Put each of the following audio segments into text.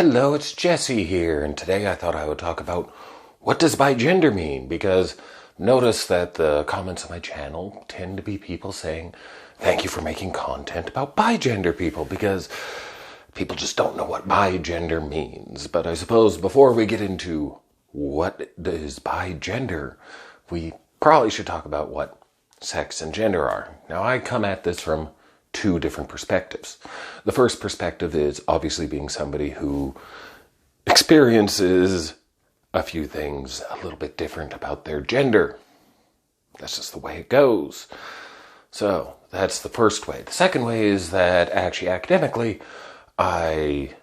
Hello, it's Jesse here, and today I thought I would talk about what does bigender mean, because notice that the comments on my channel tend to be people saying, thank you for making content about bigender people, because people just don't know what bigender means. But I suppose before we get into what is bigender, we probably should talk about what sex and gender are. Now, I come at this from two different perspectives. The first perspective is obviously being somebody who experiences a few things a little bit different about their gender. That's just the way it goes. So that's the first way. The second way is that actually academically, I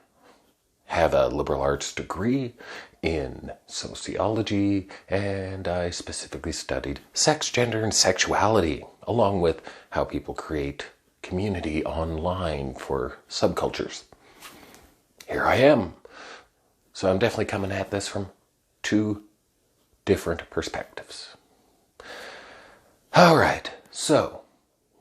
have a liberal arts degree in sociology, and I specifically studied sex, gender, and sexuality, along with how people create community online for subcultures. Here I am. So I'm definitely coming at this from two different perspectives. All right, so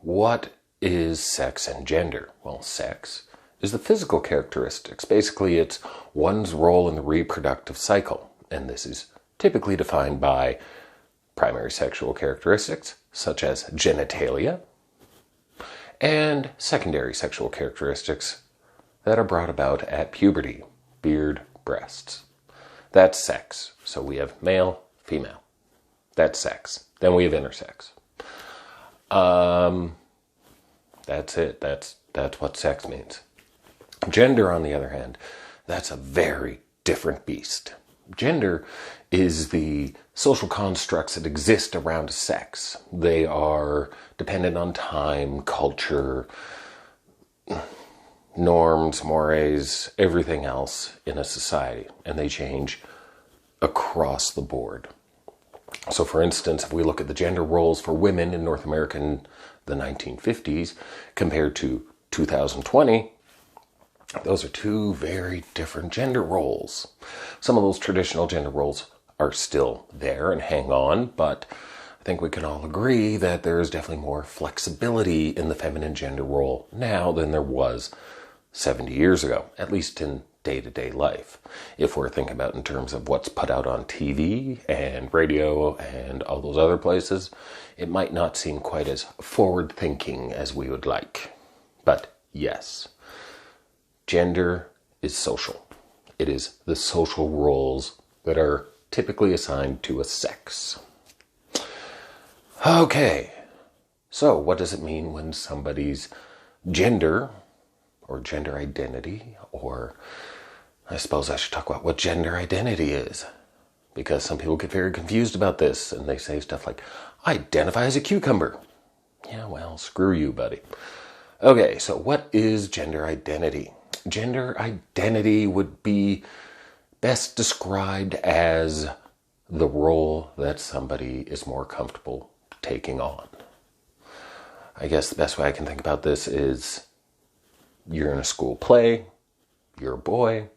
what is sex and gender? Well, sex is the physical characteristics. Basically, it's one's role in the reproductive cycle, and this is typically defined by primary sexual characteristics, such as genitalia, and secondary sexual characteristics that are brought about at puberty, beard, breasts. That's sex. So we have male, female. That's sex. Then we have intersex. That's it. That's what sex means. Gender, on the other hand, that's a very different beast. Gender is the social constructs that exist around sex. They are dependent on time, culture, norms, mores, everything else in a society, and they change across the board. So for instance, if we look at the gender roles for women in North America in the 1950s compared to 2020, those are two very different gender roles. Some of those traditional gender roles are still there and hang on, but I think we can all agree that there is definitely more flexibility in the feminine gender role now than there was 70 years ago, at least in day-to-day life. If we're thinking about in terms of what's put out on TV and radio and all those other places, it might not seem quite as forward-thinking as we would like. But yes, gender is social. It is the social roles that are typically assigned to a sex. Okay, so what does it mean when somebody's gender or gender identity, or I suppose I should talk about what gender identity is, because some people get very confused about this and they say stuff like, I identify as a cucumber. Yeah, well, screw you, buddy. Okay, so what is gender identity? Gender identity would be best described as the role that somebody is more comfortable taking on. I guess the best way I can think about this is you're in a school play, you're a boy,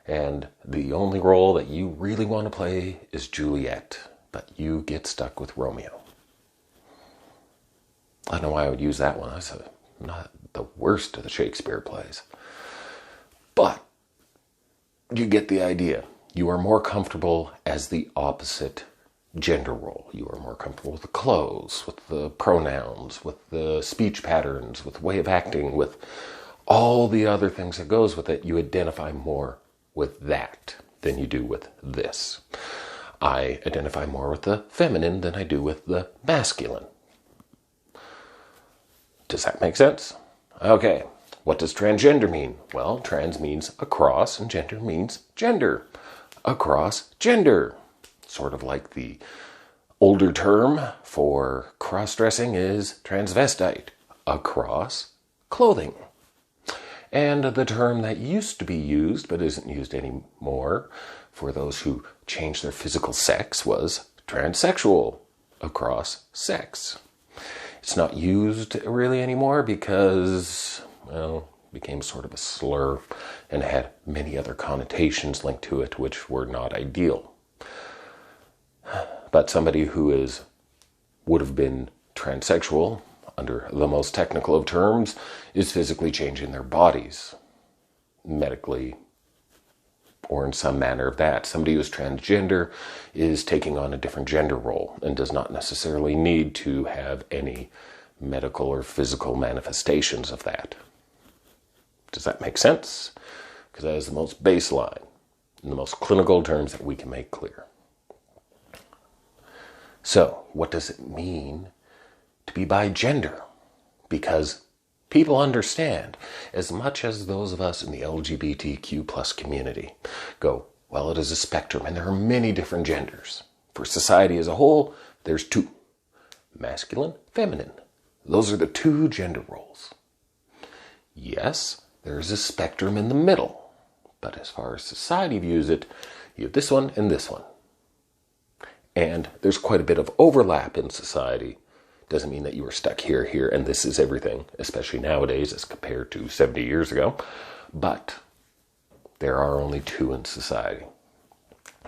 and the only role that you really want to play is Juliet, but you get stuck with Romeo. I don't know why I would use that one. That's not the worst of the Shakespeare plays. But you get the idea. You are more comfortable as the opposite gender role. You are more comfortable with the clothes, with the pronouns, with the speech patterns, with the way of acting, with all the other things that goes with it. You identify more with that than you do with this. I identify more with the feminine than I do with the masculine. Does that make sense? Okay. What does transgender mean? Well, trans means across, and gender means gender. Across gender. Sort of like the older term for cross-dressing is transvestite. Across clothing. And the term that used to be used, but isn't used anymore, for those who change their physical sex was transsexual. Across sex. It's not used really anymore because, well, it became sort of a slur and had many other connotations linked to it which were not ideal. But somebody who would have been transsexual, under the most technical of terms, is physically changing their bodies. Medically, or in some manner of that. Somebody who's transgender is taking on a different gender role and does not necessarily need to have any medical or physical manifestations of that. Does that make sense? Because that is the most baseline and the most clinical terms that we can make clear. So, what does it mean to be bigender? Because people understand, as much as those of us in the LGBTQ plus community go, well, it is a spectrum and there are many different genders. For society as a whole, there's two: masculine, feminine. Those are the two gender roles. Yes, there is a spectrum in the middle, but as far as society views it, you have this one and this one. And there's quite a bit of overlap in society. Doesn't mean that you are stuck here, and this is everything, especially nowadays as compared to 70 years ago. But there are only two in society: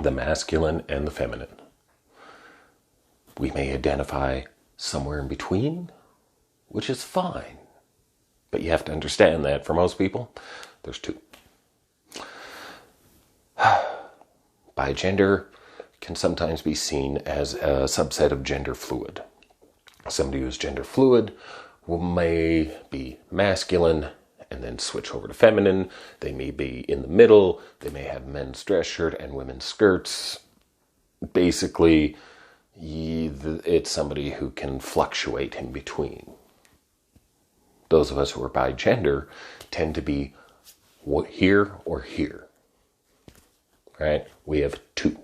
the masculine and the feminine. We may identify somewhere in between, which is fine. But you have to understand that for most people, there's two. Bigender can sometimes be seen as a subset of gender fluid. Somebody who's gender fluid may be masculine and then switch over to feminine. They may be in the middle. They may have men's dress shirt and women's skirts. Basically, it's somebody who can fluctuate in between. Those of us who are bigender tend to be here or here. Right? We have two.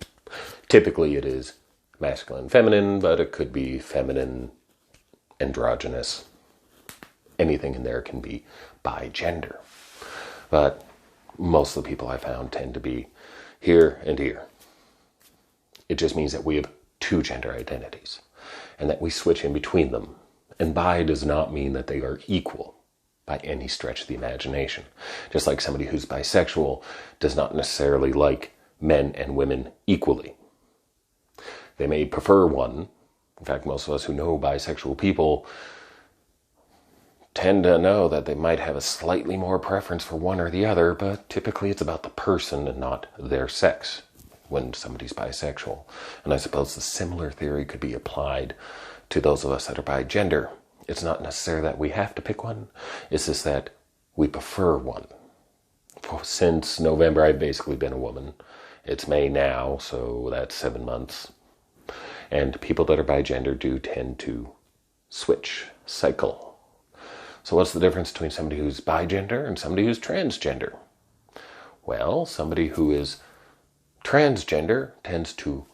Typically it is masculine, feminine, but it could be feminine, androgynous. Anything in there can be bigender. But most of the people I found tend to be here and here. It just means that we have two gender identities and that we switch in between them. And bi does not mean that they are equal by any stretch of the imagination. Just like somebody who's bisexual does not necessarily like men and women equally. They may prefer one. In fact, most of us who know bisexual people tend to know that they might have a slightly more preference for one or the other, but typically it's about the person and not their sex when somebody's bisexual. And I suppose the similar theory could be applied to those of us that are bigender. It's not necessarily that we have to pick one. It's just that we prefer one. Since November, I've basically been a woman. It's May now, so that's 7 months. And people that are bigender do tend to switch, cycle. So what's the difference between somebody who's bigender and somebody who's transgender? Well, somebody who is transgender tends to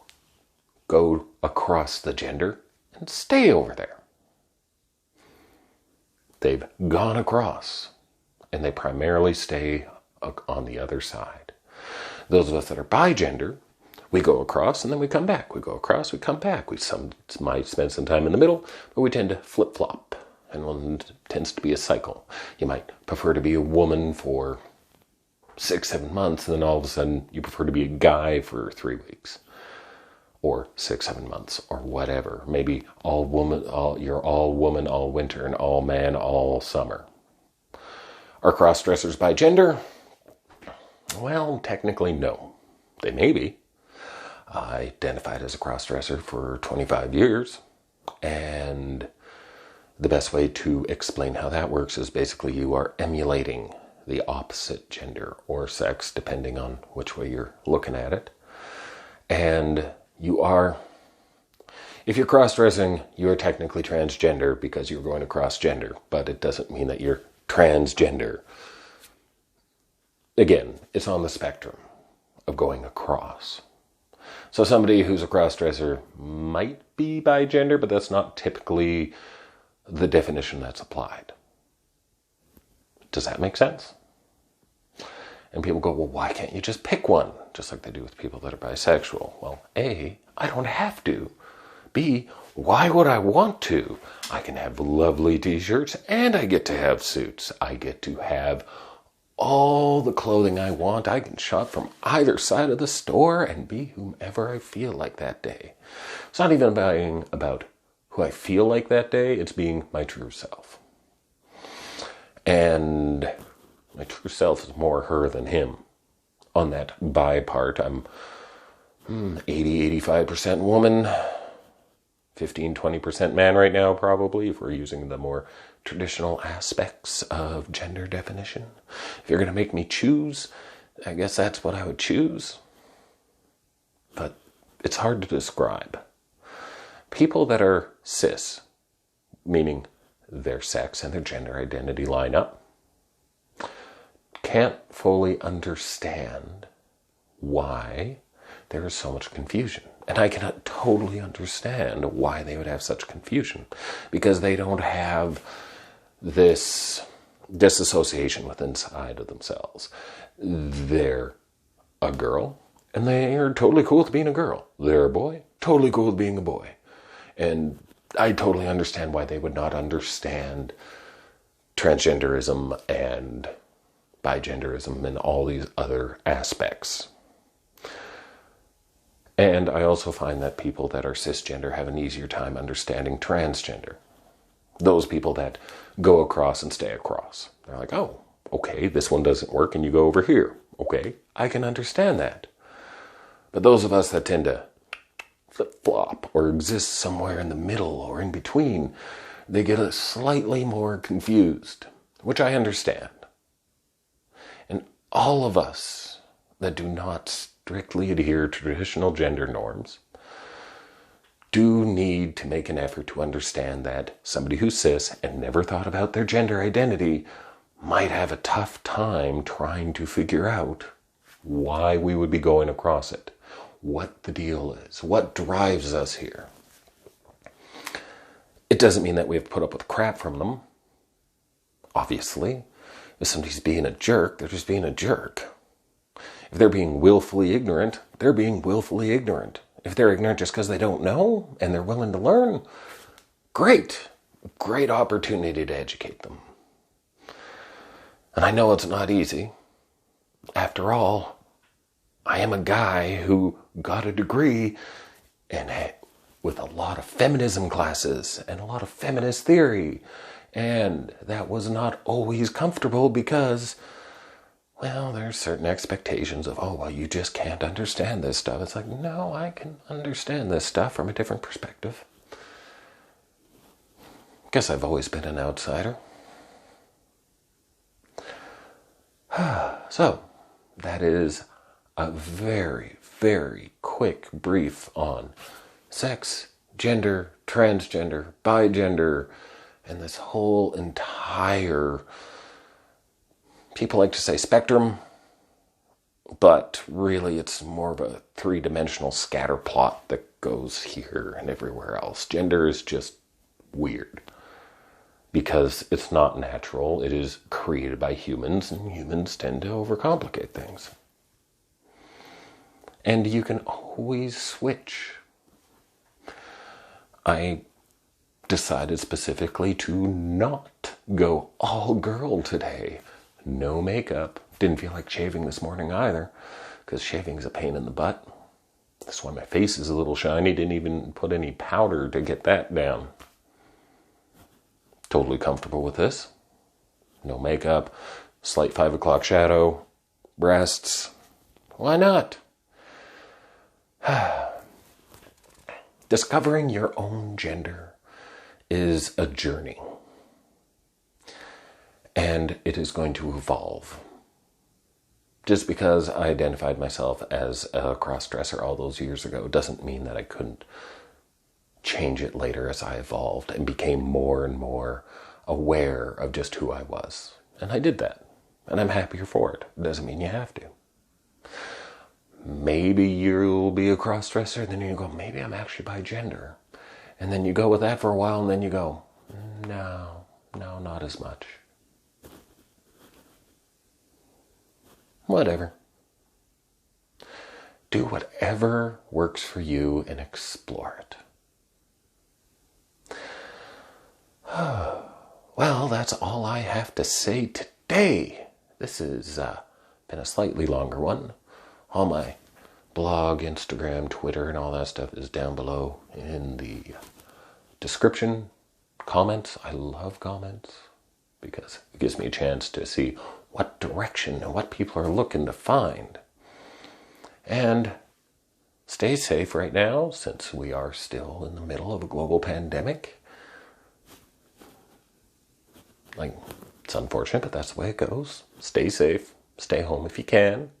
go across the gender and stay over there. They've gone across, and they primarily stay on the other side. Those of us that are bigender, we go across and then we come back. We go across, we come back. We might spend some time in the middle, but we tend to flip-flop, and one tends to be a cycle. You might prefer to be a woman for 6-7 months, and then all of a sudden you prefer to be a guy for 3 weeks. Or 6-7 months, or whatever. Maybe you're all woman all winter and all man all summer. Are crossdressers bigender? Well, technically no. They may be. I identified as a crossdresser for 25 years, and the best way to explain how that works is basically you are emulating the opposite gender or sex, depending on which way you're looking at it. And if you're cross-dressing, you're technically transgender because you're going to cross-gender, but it doesn't mean that you're transgender. Again, it's on the spectrum of going across. So somebody who's a cross-dresser might be bigender, but that's not typically the definition that's applied. Does that make sense? And people go, well, why can't you just pick one? Just like they do with people that are bisexual. Well, A, I don't have to. B, why would I want to? I can have lovely t-shirts and I get to have suits. I get to have all the clothing I want. I can shop from either side of the store and be whomever I feel like that day. It's not even about who I feel like that day. It's being my true self. And my true self is more her than him on that bi part. I'm 80-85% woman, 15-20% man right now, probably, if we're using the more traditional aspects of gender definition. If you're going to make me choose, I guess that's what I would choose. But it's hard to describe. People that are cis, meaning their sex and their gender identity line up, can't fully understand why there is so much confusion. And I cannot totally understand why they would have such confusion, because they don't have this disassociation with inside of themselves. They're a girl, and they are totally cool with being a girl. They're a boy, totally cool with being a boy. And I totally understand why they would not understand transgenderism and bigenderism and all these other aspects. And I also find that people that are cisgender have an easier time understanding transgender. Those people that go across and stay across. They're like, oh, okay, this one doesn't work and you go over here. Okay, I can understand that. But those of us that tend to flip-flop or exist somewhere in the middle or in between, they get a slightly more confused, which I understand. And all of us that do not strictly adhere to traditional gender norms do need to make an effort to understand that somebody who's cis and never thought about their gender identity might have a tough time trying to figure out why we would be going across it, what the deal is, what drives us here. It doesn't mean that we have to put up with crap from them. Obviously, if somebody's being a jerk, they're just being a jerk. If they're being willfully ignorant, they're being willfully ignorant. If they're ignorant just because they don't know and they're willing to learn, great. Great opportunity to educate them. And I know it's not easy. After all, I am a guy who got a degree and with a lot of feminism classes and a lot of feminist theory. And that was not always comfortable because, well, there's certain expectations of, oh, well, you just can't understand this stuff. It's like, no, I can understand this stuff from a different perspective. Guess I've always been an outsider. So, that is a very, very quick brief on sex, gender, transgender, bigender, and this whole entire, people like to say spectrum, but really it's more of a three-dimensional scatter plot that goes here and everywhere else. Gender is just weird because it's not natural. It is created by humans, and humans tend to overcomplicate things. And you can always switch. I decided specifically to not go all girl today. No makeup. Didn't feel like shaving this morning either, because shaving is a pain in the butt. That's why my face is a little shiny. Didn't even put any powder to get that down. Totally comfortable with this. No makeup, slight 5 o'clock shadow, breasts. Why not? Discovering your own gender is a journey. And it is going to evolve. Just because I identified myself as a crossdresser all those years ago doesn't mean that I couldn't change it later as I evolved and became more and more aware of just who I was. And I did that. And I'm happier for it. It doesn't mean you have to. Maybe you'll be a crossdresser, and then you go, maybe I'm actually bigender. And then you go with that for a while, and then you go, no, not as much. Whatever. Do whatever works for you and explore it. Well, that's all I have to say today. This has been a slightly longer one. All my blog, Instagram, Twitter, and all that stuff is down below in the description. Comments. I love comments because it gives me a chance to see what direction and what people are looking to find. And stay safe right now, since we are still in the middle of a global pandemic. Like, it's unfortunate, but that's the way it goes. Stay safe. Stay home if you can.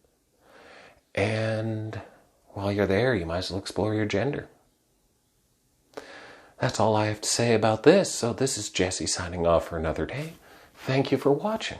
And while you're there, you might as well explore your gender. That's all I have to say about this. So this is Jesse signing off for another day. Thank you for watching.